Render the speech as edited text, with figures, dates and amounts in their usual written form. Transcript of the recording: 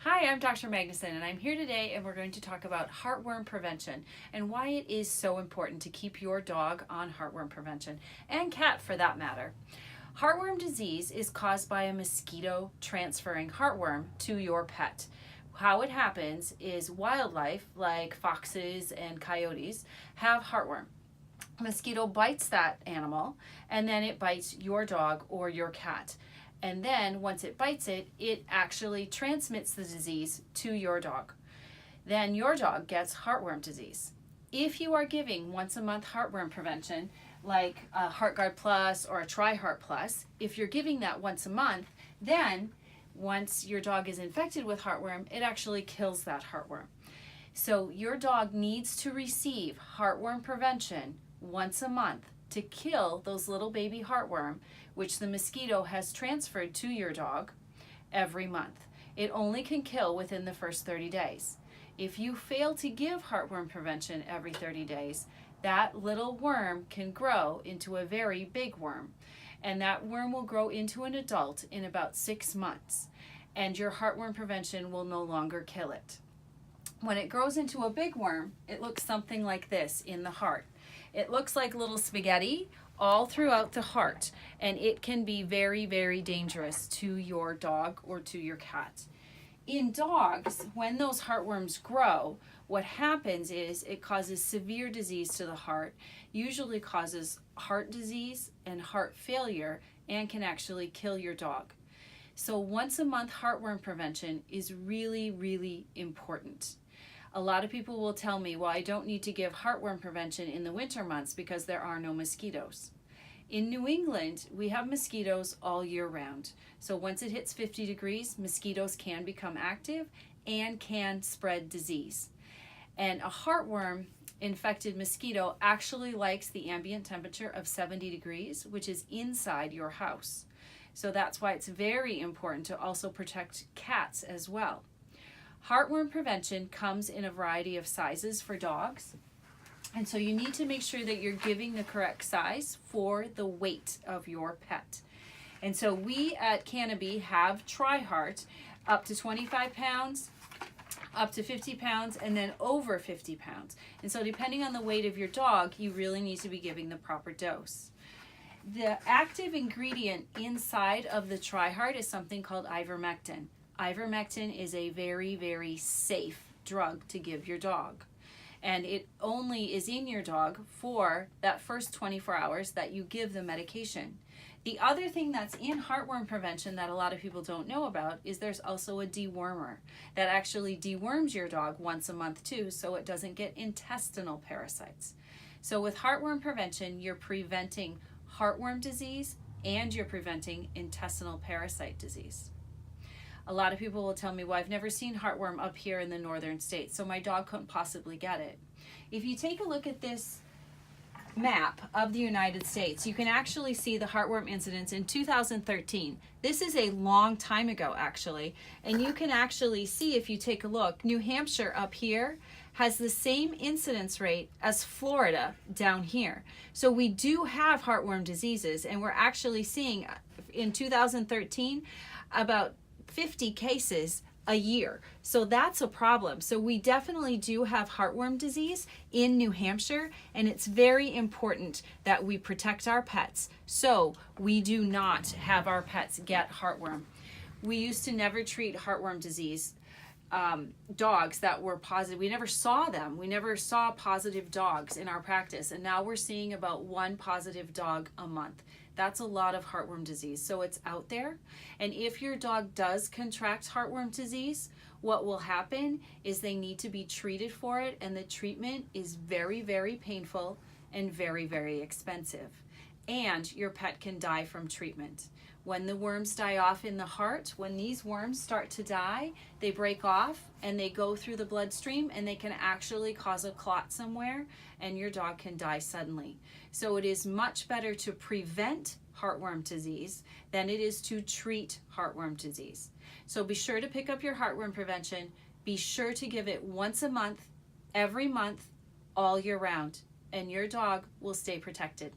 Hi, I'm Dr. Magnuson, and I'm here today and we're going to talk about heartworm prevention and why it is so important to keep your dog on heartworm prevention, and cat for that matter. Heartworm disease is caused by a mosquito transferring heartworm to your pet. How it happens is wildlife, like foxes and coyotes, have heartworm. A mosquito bites that animal, and then it bites your dog or your cat. And then once it bites it, it actually transmits the disease to your dog. Then your dog gets heartworm disease. If you are giving once a month heartworm prevention, like a HeartGuard Plus or a TriHeart Plus, if you're giving that once a month, then once your dog is infected with heartworm, it actually kills that heartworm. So your dog needs to receive heartworm prevention once a month to kill those little baby heartworm, which the mosquito has transferred to your dog every month. It only can kill within the first 30 days. If you fail to give heartworm prevention every 30 days, that little worm can grow into a very big worm. And that worm will grow into an adult in about 6 months. And your heartworm prevention will no longer kill it. When it grows into a big worm, it looks something like this in the heart. It looks like little spaghetti all throughout the heart, and it can be very, very dangerous to your dog or to your cat. In dogs, when those heartworms grow, what happens is it causes severe disease to the heart, usually causes heart disease and heart failure, and can actually kill your dog. So once a month heartworm prevention is really, really important. A lot of people will tell me, well, I don't need to give heartworm prevention in the winter months because there are no mosquitoes. In New England, we have mosquitoes all year round. So once it hits 50 degrees, mosquitoes can become active and can spread disease. And a heartworm infected mosquito actually likes the ambient temperature of 70 degrees, which is inside your house. So that's why it's very important to also protect cats as well. Heartworm prevention comes in a variety of sizes for dogs. And so you need to make sure that you're giving the correct size for the weight of your pet. And so we at Canopy have TriHeart up to 25 pounds, up to 50 pounds, and then over 50 pounds. And so depending on the weight of your dog, you really need to be giving the proper dose. The active ingredient inside of the TriHeart is something called ivermectin. Ivermectin is a very, very safe drug to give your dog. And it only is in your dog for that first 24 hours that you give the medication. The other thing that's in heartworm prevention that a lot of people don't know about is there's also a dewormer that actually deworms your dog once a month too, so it doesn't get intestinal parasites. So with heartworm prevention, you're preventing heartworm disease and you're preventing intestinal parasite disease. A lot of people will tell me, well, I've never seen heartworm up here in the northern states, so my dog couldn't possibly get it. If you take a look at this map of the United States, you can actually see the heartworm incidence in 2013. This is a long time ago, actually, and you can actually see, if you take a look, New Hampshire up here has the same incidence rate as Florida down here. So we do have heartworm diseases, and we're actually seeing in 2013 about 50 cases a year. So that's a problem. So we definitely do have heartworm disease in New Hampshire, and it's very important that we protect our pets so we do not have our pets get heartworm. We used to never treat heartworm disease dogs that were positive. We never saw them. We never saw positive dogs in our practice, and now we're seeing about 1 positive dog a month. That's a lot of heartworm disease. So it's out there. And if your dog does contract heartworm disease, what will happen is they need to be treated for it, and the treatment is very, very painful and very, very expensive. And your pet can die from treatment. When the worms die off in the heart, when these worms start to die, they break off and they go through the bloodstream, and they can actually cause a clot somewhere, and your dog can die suddenly. So it is much better to prevent heartworm disease than it is to treat heartworm disease. So be sure to pick up your heartworm prevention. Be sure to give it once a month, every month, all year round, and your dog will stay protected.